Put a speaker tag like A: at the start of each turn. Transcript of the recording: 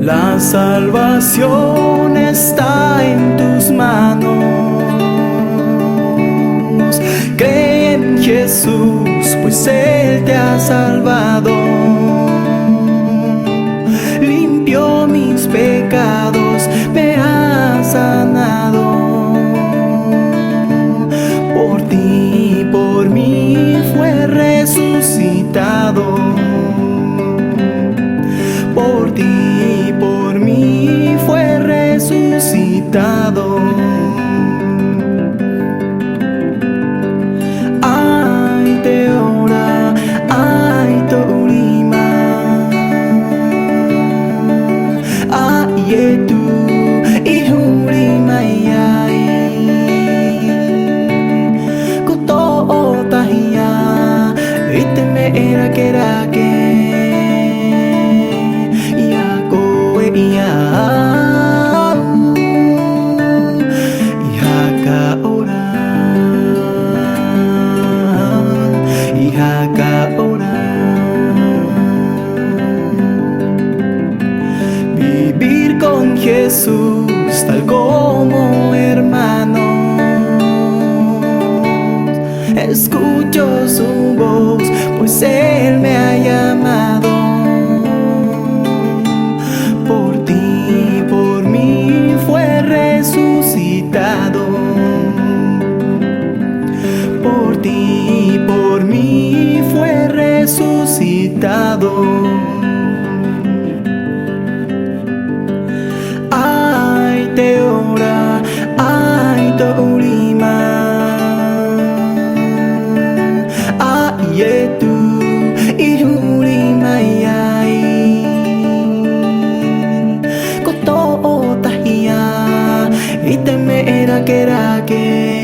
A: La salvación está en tus manos. Cree en Jesús, pues Él te ha salvado. Limpió mis pecados, me ha sanado. Por ti y por mí fue resucitado. Por ti y por mí fue resucitado. Ay, te ora, ay, te urima. Ay, tú, y urima, ay. Kuto tahia, ite me era que era que. Vivir con Jesús tal como hermanos. Escucho su voz, pues Él me ha llamado. Por ti y por mí fue resucitado. Por ti y por mí fue resucitado. Ay, te ora, ay, te urima. Ay, tú, y urima, ay. Koto tahia, ite me era que era que.